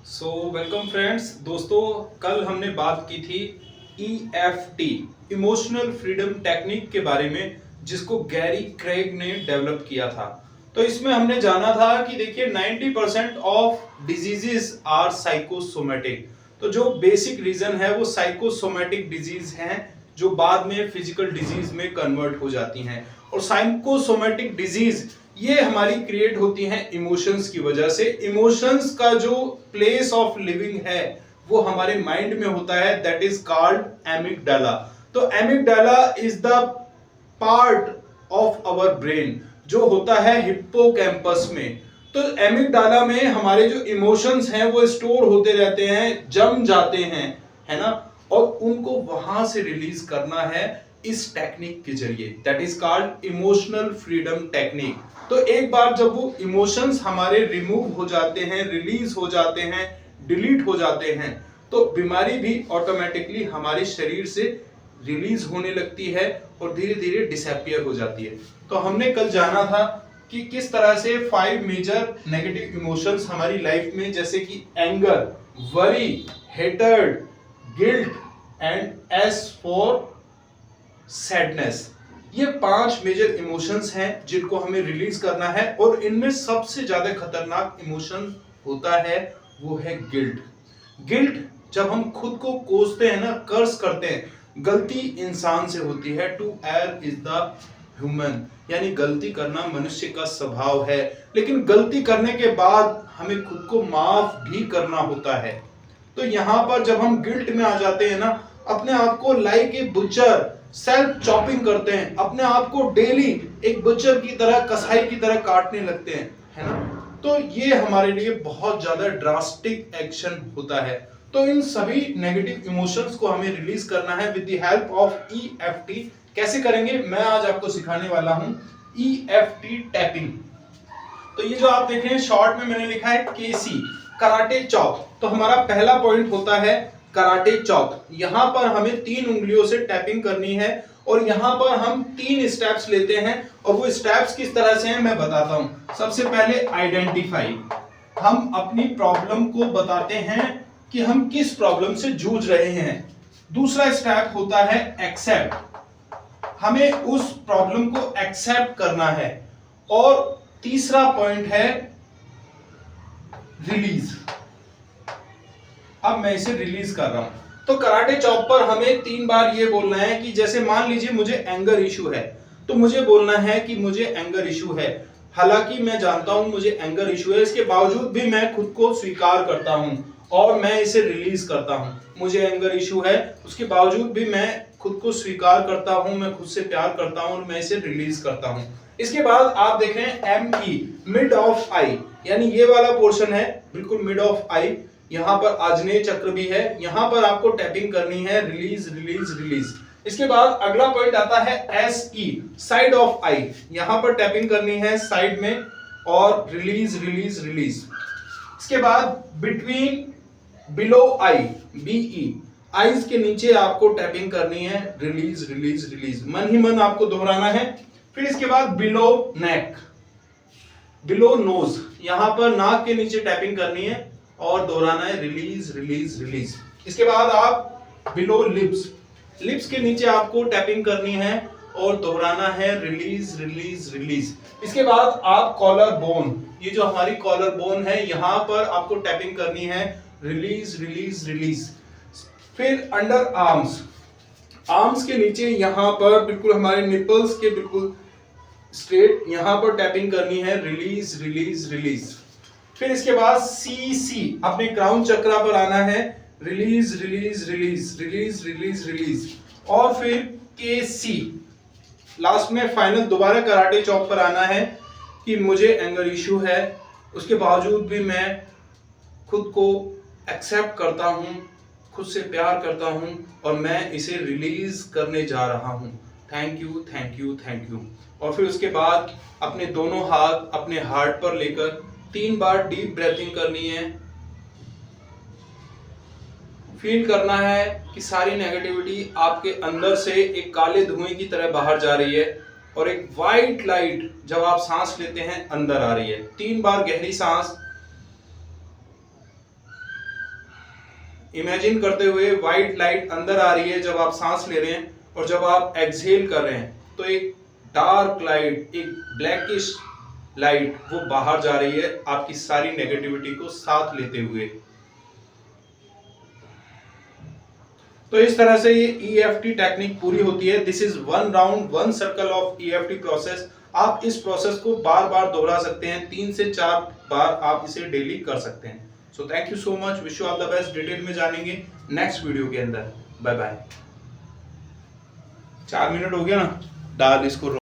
Welcome friends. दोस्तों, कल हमने बात की थी EFT, इमोशनल फ्रीडम टेक्निक के बारे में, जिसको गैरी क्रेग ने डेवलप किया था। तो इसमें हमने जाना था कि देखिए 90% ऑफ डिजीजेस आर साइकोसोमेटिक। तो जो बेसिक रीजन है वो साइकोसोमेटिक डिजीज हैं, जो बाद में फिजिकल डिजीज में कन्वर्ट हो जाती हैं। और साइकोसोमेटिक डिजीज ये हमारी क्रिएट होती हैं इमोशंस की वजह से। इमोशंस का जो प्लेस ऑफ लिविंग है वो हमारे माइंड में होता है, दैट इज कॉल्ड एमिगडाला। तो amygdala is the part of our brain जो होता है हिप्पोकैम्पस में। तो एमिगडाला में हमारे जो इमोशंस हैं वो स्टोर होते रहते हैं, जम जाते हैं, है ना, और उनको वहां से रिलीज करना है इस टेक्निक के जरिए, that is called emotional freedom technique. तो एक बार जब वो इमोशंस हमारे रिमूव हो जाते हैं, रिलीज हो जाते हैं, डिलीट हो जाते हैं, तो बीमारी भी ऑटोमेटिकली हमारे शरीर से रिलीज होने लगती है और धीरे धीरे डिसअपियर हो जाती है। तो हमने कल जाना था कि किस तरह से 5 मेजर नेगेटिव इमोशंस हमारी लाइफ में, जैसे कि anger, worry, hatred, guilt and S for sadness, ये 5 मेजर इमोशंस हैं जिनको हमें रिलीज करना है। और इनमें सबसे ज्यादा खतरनाक इमोशन होता है वो है गिल्ट। गिल्ट जब हम खुद को कोसते हैं ना, कर्स करते हैं, गलती इंसान से होती है। To err is the human, यानी गलती करना मनुष्य का स्वभाव है, लेकिन गलती करने के बाद हमें खुद को माफ भी करना होता है। तो यहां पर जब हम गिल्ट में आ जाते हैं ना, अपने आप को like a butcher self chopping करते हैं, अपने आप को डेली एक बुचर की तरह, कसाई की तरह काटने लगते हैं, है ना। तो ये हमारे लिए बहुत ज्यादा ड्रास्टिक एक्शन होता है। तो इन सभी नेगेटिव इमोशंस को हमें रिलीज करना है with the help of EFT। कैसे करेंगे, मैं आज आपको सिखाने वाला हूं EFT टैपिंग। तो ये जो आप देख रहे हैं शॉर्ट में मैंने लिखा है KC, कराटे चॉप। तो हमारा पहला पॉइंट होता है कराटे चॉप। यहां पर हमें 3 उंगलियों से टैपिंग करनी है और यहां पर हम 3 स्टेप्स लेते हैं। और वो स्टेप्स किस तरह से हैं मैं बताता हूं। सबसे पहले आइडेंटिफाई, हम अपनी प्रॉब्लम को बताते हैं कि हम किस प्रॉब्लम से जूझ रहे हैं। दूसरा स्टेप होता है एक्सेप्ट, हमें उस प्रॉब्लम को एक्सेप्ट करना है। और तीसरा पॉइंट है रिलीज, अब मैं इसे रिलीज कर रहा हूं। तो कराटे चॉप पर हमें 3 बार ये बोलना है कि जैसे मान लीजिए मुझे एंगर इशू है, तो मुझे बोलना है कि मुझे एंगर इशू है। हालांकि मैं जानता हूं मुझे एंगर इशू है, इसके बावजूद भी मैं खुद को स्वीकार करता हूं और मैं इसे रिलीज करता हूं। मुझे एंगर इशू है, उसके बावजूद भी मैं खुद को स्वीकार करता हूं, मैं खुद से प्यार करता हूं और मैं इसे रिलीज करता हूं। इसके बाद आप देख रहे हैं ME, मिड ऑफ आई, यानी ये वाला पोर्शन है बिल्कुल मिड ऑफ आई। यहां पर आजनेय चक्र भी है, यहां पर आपको टैपिंग करनी है, रिलीज रिलीज रिलीज। इसके बाद अगला पॉइंट आता है SE, साइड ऑफ आई, यहां पर टैपिंग करनी है साइड में और रिलीज रिलीज रिलीज। इसके बाद between, below I, BE, eyes के नीचे आपको टैपिंग करनी है, रिलीज रिलीज रिलीज, मन ही मन आपको दोहराना है। फिर इसके बाद बिलो नेक, बिलो नोज, यहां पर नाक के नीचे टैपिंग करनी है और दोहराना है, रिलीज रिलीज रिलीज। इसके बाद आप बिलो लिप्स, लिप्स के नीचे आपको टैपिंग करनी है और दोहराना है, रिलीज रिलीज रिलीज। इसके बाद आप कॉलर बोन, ये जो हमारी कॉलर बोन है यहां पर आपको टैपिंग करनी है, रिलीज रिलीज रिलीज। फिर अंडर आर्म्स, आर्म्स के नीचे यहां पर बिल्कुल हमारे निपल्स के बिल्कुल स्ट्रेट, यहां पर टैपिंग करनी है, रिलीज रिलीज रिलीज। फिर इसके बाद CC, अपने क्राउन चक्रा पर आना है, release release release release release release. और फिर KC, लास्ट में फाइनल दोबारा कराटे चॉप पर आना है कि मुझे एंगर इशू है, उसके बावजूद भी मैं खुद को एक्सेप्ट करता हूं, खुद से प्यार करता हूं और मैं इसे रिलीज करने जा रहा हूं। Thank you thank you thank you. और फिर उसके बाद अपने दोनों हाथ अपने हार्ट पर लेकर 3 बार डीप ब्रीथिंग करनी है। फील करना है कि सारी नेगेटिविटी आपके अंदर से एक काले धुएं की तरह बाहर जा रही है और एक वाइट लाइट जब आप सांस लेते हैं अंदर आ रही है। 3 बार गहरी सांस, इमेजिन करते हुए व्हाइट लाइट अंदर आ रही है जब आप सांस ले रहे हैं, और जब आप एक्सहेल कर रहे हैं तो एक डार्क लाइट, एक ब्लैकिश लाइट वो बाहर जा रही है आपकी सारी नेगेटिविटी को साथ लेते हुए। तो इस तरह से ये EFT टेक्निक पूरी होती है। This is one round one circle of EFT process. आप इस प्रोसेस को बार बार दोहरा सकते हैं, 3 से 4 बार आप इसे डेली कर सकते हैं। So thank you so much, wish you all the best. Detail में जानेंगे नेक्स्ट वीडियो के अंदर। Bye bye. 4 मिनट हो गया ना, डाल इसको।